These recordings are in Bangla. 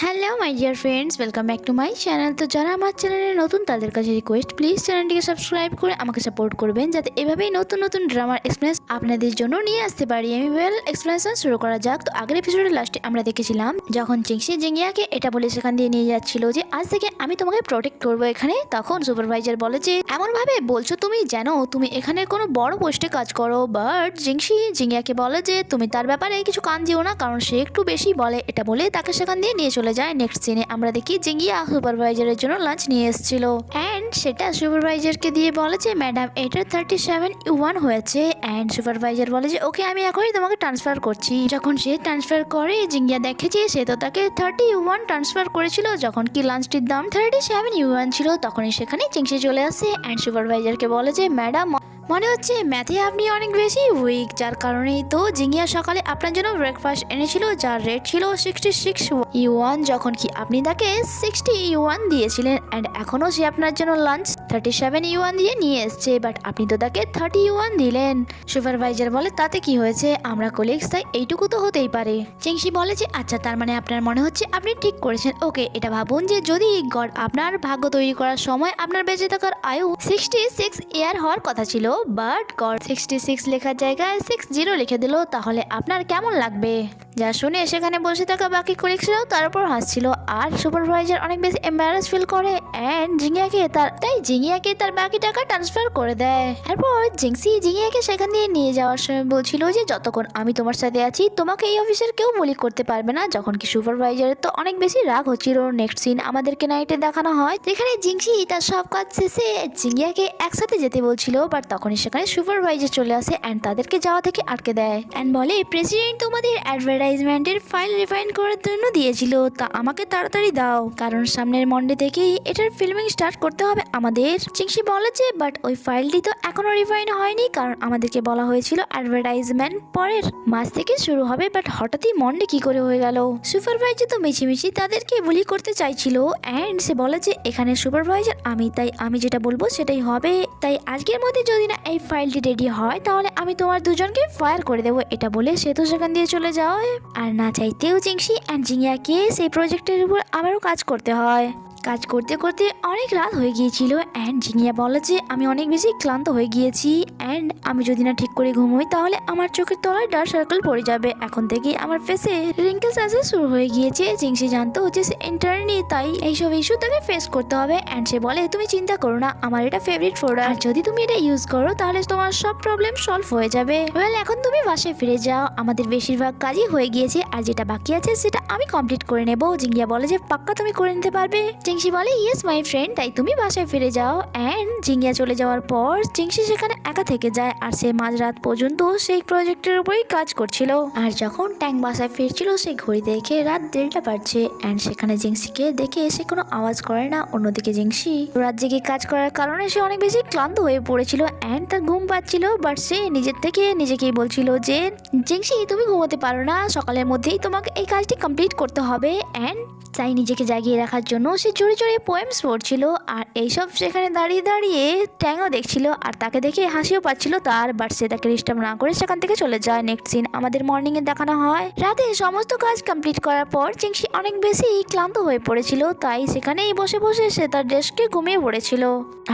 Hello my dear friends, welcome back to my channel. তো যারা আমার চ্যানেলে নতুন তাদের কাছে রিকোয়েস্ট, প্লিজ চ্যানেলটিকে সাবস্ক্রাইব করে আমাকে সাপোর্ট করবেন, যাতে এভাবেই নতুন নতুন ড্রামার এক্সপিরিয়েন্স আপনাদের জন্য নিয়ে আসতে পারি আমি। এক্সপ্লেনেশন শুরু করা যাক। তো আগের এপিসোডের লাস্টে আমরা দেখেছিলাম যখন চিংসি জিঙ্গিয়াকে এটা বলে সেখান দিয়ে নিয়ে যাচ্ছিল যে আজ থেকে আমি তোমাকে প্রোটেক্ট করবো এখানে, তখন সুপারভাইজার বলে যে এমন ভাবে বলছো তুমি যেন তুমি এখানে কোনো বড় পোস্টে কাজ করো। বাট জিঙ্গিয়াকে বলে যে তুমি তার ব্যাপারে কিছু কান দিও না, কারণ সে একটু বেশি বলে। এটা বলে তাকে সেখান দিয়ে নিয়ে চলে যায়। নেক্সট সিনে আমরা দেখি জিঙ্গিয়া সুপারভাইজারের জন্য লাঞ্চ নিয়ে এসেছিল এন্ড সেটা সুপারভাইজারকে দিয়ে বলে যে ম্যাডাম এটার 37 ইউয়ান হয়েছে। এন্ড সুপারভাইজার বলে যে ওকে, আমি এখনই তোমাকে ট্রান্সফার করছি। যখন সে ট্রান্সফার করে জিঙ্গিয়া দেখে যে সে তো তাকে 30 ইউয়ান ট্রান্সফার করেছিল, যখন কি লাঞ্চটির দাম 37 ইউয়ান ছিল। তখনই সেখানে চিংসি চলে আসে এন্ড সুপারভাইজারকে বলে যে ম্যাডাম মনে হচ্ছে ম্যাথে আপনি অনেক বেশি উইক, যার কারণেই তো জিঙ্গিয়া সকালে আপনার জন্য ব্রেকফাস্ট এনেছিল যার রেট ছিল 66 ইউয়ান, যখন কি আপনি তাকে 60 ইউয়ান দিয়েছিলেন। অ্যান্ড এখনও সে আপনার জন্য লাঞ্চ 37 ইউয়ান দিয়ে নিয়ে এসছে, বাট আপনি তো তাকে 30 ইউয়ান দিলেন। সুপারভাইজার বলে তাতে কি হয়েছে, আমরা কলিগস, তাই এইটুকু তো হতেই পারে। চিংসি বলে যে আচ্ছা, তার মানে আপনার মনে হচ্ছে আপনি ঠিক করেছেন। ওকে, এটা ভাবুন যে যদি গড আপনার ভাগ্য তৈরি করার সময় আপনার বেঁচে থাকার আয়ু 66 ইয়ার হওয়ার কথা ছিল, বাট গড 66 লেখার জায়গায় 60 লিখে দিল, তাহলে আপনার কেমন লাগবে? যা শুনে সেখানে বসে থাকা বাকি কলিগসরাও তার উপর হাসছিল। আর সুপারভাইজার অনেক বেশি এম্বারাস ফিল করে এন্ড জিঙ্গিয়াকে তার বাকি টাকা ট্রান্সফার করে দেয়। এরপর জিঙ্গিয়াকে সেখান দিয়ে নিয়ে যাওয়ার সময় বলছিল যে যতক্ষণ আমি তোমার সাথে আছি তোমাকে এই অফিসের কেউ বলি করতে পারবে না, যখন কি সুপারভাইজারের তো অনেক বেশি রাগ হচ্ছিল। নেক্সট সিন আমাদেরকে নাইটে দেখানো হয়, যেখানে জিংসি তার সব কাজ শেষে জিঙ্গিয়াকে একসাথে যেতে বলছিল, বাট তখনই সেখানে সুপারভাইজার চলে আসে এন্ড তাদেরকে যাওয়া থেকে আটকে দেয় এন্ড বলে প্রেসিডেন্ট তোমাদের অ্যাডভার্টাইজমেন্টের ফাইল রিফাইন করার জন্য দিয়েছিল, তা আমাকে তাড়াতাড়ি দাও, কারণ সামনের মন্ডে থেকেই এটার ফিল্মিং স্টার্ট করতে হবে আমাদের। চিংসি বলে যে বাট ওই ফাইলটি তো এখনো রিফাইন হয়নি, কারণ আমাদেরকে বলা হয়েছিল অ্যাডভার্টাইজমেন্ট পরের মাস থেকে শুরু হবে, বাট হঠাৎই মন্ডে কি করে হয়ে গেল? সুপারভাইজার তো মিছিমিছি তাদেরকে বুলি করতে চাইছিল এন্ড সে বলে যে এখানে সুপারভাইজার আমি, তাই আমি যেটা বলবো সেটাই হবে, তাই আজকের মধ্যে যদি না এই ফাইলটি রেডি হয় তাহলে আমি তোমার দুজনকে ফায়ার করে দেবো। এটা বলে সে তো সেখান দিয়ে চলে যায়। আর না চাইতেও চিংসি অ্যান্ড জিঙ্গিয়াকে সেই প্রজেক্টের উপর আবারও কাজ করতে হয়। কাজ করতে করতে অনেক রাত হয়ে গিয়েছিল অ্যান্ড জিঙ্গিয়া বলে যে আমি অনেক বেশি ক্লান্ত হয়ে গিয়েছি অ্যান্ড আমি যদি না ঠিক করে ঘুমোই তাহলে আমার চোখের তলায় ডার্ক সার্কেল পড়ে যাবে। এখন থেকে আমার ফেসে রিঙ্কেলস আসা শুরু হয়ে গিয়েছে। জিংসি জানতো যে সে ইন্টারনি, তাই এইসব ইস্যু তাকে ফেস করতে হবে অ্যান্ড সে বলে তুমি চিন্তা করো না, আমার এটা ফেভারিট প্রোডাক্ট, যদি তুমি এটা ইউজ করো তাহলে তোমার সব প্রবলেম সলভ হয়ে যাবে। এখন তুমি বাসায় ফিরে যাও, আমাদের বেশিরভাগ কাজই হয়ে গিয়েছে আর যেটা বাকি আছে সেটা আমি কমপ্লিট করে নেব। জিঙ্গিয়া বলে যে পাক্কা তুমি করে নিতে পারবে? চিংসি বলে ইয়েস মাই ফ্রেন্ড, তাই তুমি বাসায় ফিরে যাও। অ্যান্ড জিঙ্গিয়া চলে যাওয়ার পর চিংসি সেখানে একা থেকে যায় আর সে মাঝরাত পর্যন্ত সেই প্রজেক্টের উপরেই কাজ করছিল। আর যখন ট্যাঙ্ক বাসায় ফিরছিল সে ঘড়ি দেখে রাত 1:30 বাজছে অ্যান্ড সেখানে জিংসিকে দেখে সে কোনো আওয়াজ করে না। অন্যদিকে জিংসি রাত জেগে কাজ করার কারণে সে অনেক বেশি ক্লান্ত হয়ে পড়েছিল অ্যান্ড তার ঘুম পাচ্ছিল, বাট সে নিজের থেকে নিজেকেই বলছিল যে জিংসি তুমি ঘুমোতে পারো না, সকালের মধ্যেই তোমাকে এই কাজটি কমপ্লিট করতে হবে। অ্যান্ড তাই নিজেকে জাগিয়ে রাখার জন্য সে চড়ে চড়ে পোয়েমস পড়ছিল আর এইসব সেখানে দাঁড়িয়ে দাঁড়িয়ে ট্যাংও দেখছিল আর তাকে দেখে হাসিও পাচ্ছিল তার, বাট সে তাকে ডিস্টার্ব না করে সেখান থেকে চলে যায়। নেক্সট সিন আমাদের মর্নিং এ দেখানো হয়, রাতে সমস্ত কাজ কমপ্লিট করার পর চিংসি অনেক বেশি ক্লান্ত হয়ে পড়েছিল, তাই সেখানেই বসে বসে সে তার ডেস্কে ঘুমিয়ে পড়েছিল।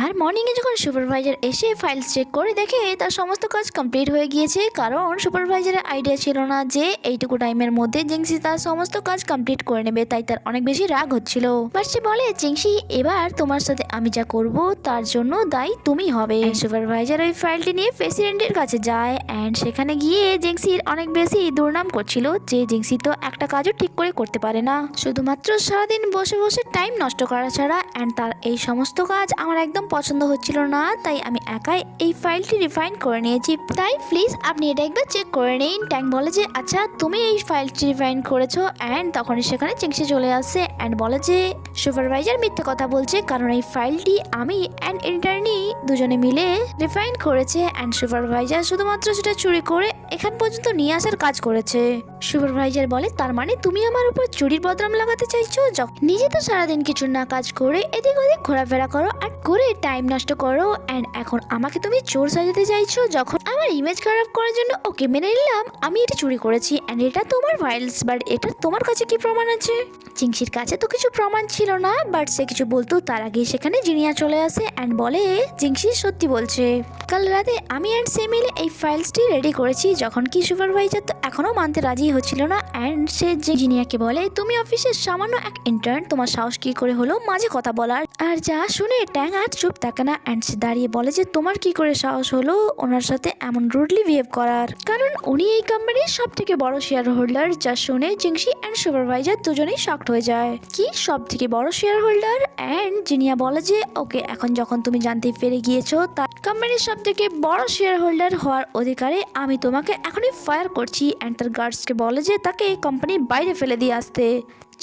আর মর্নিং এ যখন সুপারভাইজার এসে ফাইল চেক করে দেখে তার সমস্ত কাজ কমপ্লিট হয়ে গিয়েছে, কারণ সুপারভাইজারের আইডিয়া ছিল না যে এইটুকু টাইমের মধ্যে জিংসি তার সমস্ত কাজ কমপ্লিট করে নেবে, তাই তার অনেক বেশি রাগ হচ্ছিল। বাট সে বলে জিংসি এবার তোমার সাথে আমি যা করব তার জন্য দায়ী তুমি হবে। সুপারভাইজার ওই ফাইলটি নিয়ে প্রেসিডেন্টের কাছে যায় অ্যান্ড সেখানে গিয়ে জিংসির অনেক বেশি দুর্নাম করছিল যে জিংসি তো একটা কাজও ঠিক করে করতে পারে না, শুধুমাত্র সারাদিন বসে বসে টাইম নষ্ট করা ছাড়া। অ্যান্ড তার এই সমস্ত কাজ আমার একদম পছন্দ হচ্ছিল না, তাই আমি একাই এই ফাইলটি রিফাইন করে নিয়েছি, তাই প্লিজ আপনি এটা একবার চেক করে নিন। ট্যাঙ্ক বলে যে আচ্ছা তুমি এই ফাইলটি রিফাইন করেছো অ্যান্ড তখনই সেখানে চিংসি চলে আসে অ্যান্ড বলে যে সুপারভাইজার মিথ্যে কথা বলছে, কারণ এই ফাইলটি আমি অ্যান্ড ইন্টার্নি দুজনে মিলে রিফাইন করেছে অ্যান্ড সুপারভাইজার শুধুমাত্র সেটা চুরি করে এখান পর্যন্ত নিয়ে আসার কাজ করেছে। সুপারভাইজার বলে, তার মানে তুমি আমার উপর চুরির বদনাম লাগাতে চাইছো? নিজে তো সারাদিন কিছু না কাজ করে এদিক ওদিক ঘোরাফেরা করো আর করে টাইম নষ্ট করো, এন্ড এখন আমাকে তুমি চোর সাজাতে চাইছো। যখন আমার ইমেজ খারাপ করার জন্য ওকে মেনে নিলাম আমি এটা চুরি করেছি এন্ড এটা তোমার ফাইলস, বাট এটা তোমার কাছে কি প্রমাণ আছে? জিংসির কাছে তো কিছু প্রমাণ ছিল না, বাট সে কিছু বলতো তার আগে সেখানে জিনিয়া চলে আসে এন্ড বলে জিংসি সত্যি বলছে। কাল রাতে আমি এন্ড সে মিলে এই ফাইলসটি রেডি করেছি। যখন কি সুপারভাইজার তো এখনো মানতে রাজি হচ্ছিল না এন্ড সে জিনিয়াকে বলে, তুমি অফিসের সামান্য এক ইন্টার্ন, তোমার সাহস কি করে হলো মাঝে কথা বলার? আর যা শুনে ট্যাং আর চুপ থাকে না এন্ড সে দাঁড়িয়ে বলে যে তোমার কি করে সাহস হলো ওনার সাথে এমন রুডলি বিহেভ করার? কারণ উনি এই কোম্পানির সব থেকে বড় শেয়ার হোল্ডার। যা শুনে জিংসি এন্ড সুপারভাইজার দুজনেই শকড হয়ে যায়। কি সব থেকে বড় শেয়ার হোল্ডার? এন্ড জিনিয়া বলে যে ওকে, এখন যখন তুমি জানতে পেরে গিয়েছো তার কোম্পানির সব থেকে বড় শেয়ার হোল্ডার হওয়ার অধিকারে আমি তোমাকে এখনই ফায়ার করছি এন্ড তার গার্ডসকে বলে যে তাকে এই কোম্পানির বাইরে ফেলে দিয়ে আসতে।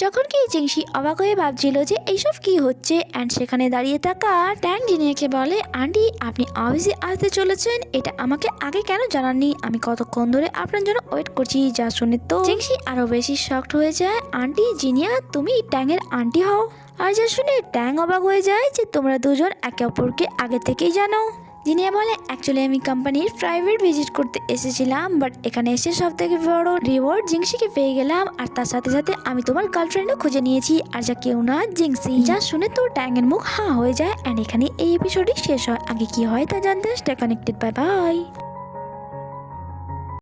যখন কি জিংসি অবাক হয়ে ভাবছিল যে এইসব কি হচ্ছে এন্ড সেখানে দাঁড়িয়ে থাকা ট্যাং জিনিয়াকে বলে, আন্টি আপনি অফিসে আসতে চলেছেন, এটা আমাকে আগে কেন জানাননি? আমি কতক্ষণ ধরে আপনার জন্য ওয়েট করছি। যা শুনে তো জিংসি আরো বেশি শকড হয়ে যায়। আন্টি জিনিয়া তুমি ট্যাংয়ের আন্টি হও? আর যা শুনে ট্যাং অবাক হয়ে যায় যে তোমরা দুজন একে অপরকে আগে থেকেই জানো। জিনিয়া বলে, অ্যাকচুয়ালি আমি কোম্পানির প্রাইভেট ভিজিট করতে এসেছিলাম, বাট এখানে এসে সব থেকে বড় রিওয়ার্ড জিংসিকে পেয়ে গেলাম, আর তার সাথে সাথে আমি তোমার গার্লফ্রেন্ডও খুঁজে নিয়েছি, আর যা কেউ না জিংসি। যা শুনে তো ট্যাংয়ের মুখ হাঁ হয়ে যায় এন্ড এখানে এই এপিসোডই শেষ হয়। আগে কি হয় তা জানতে স্টে কানেক্টেড। Bye bye.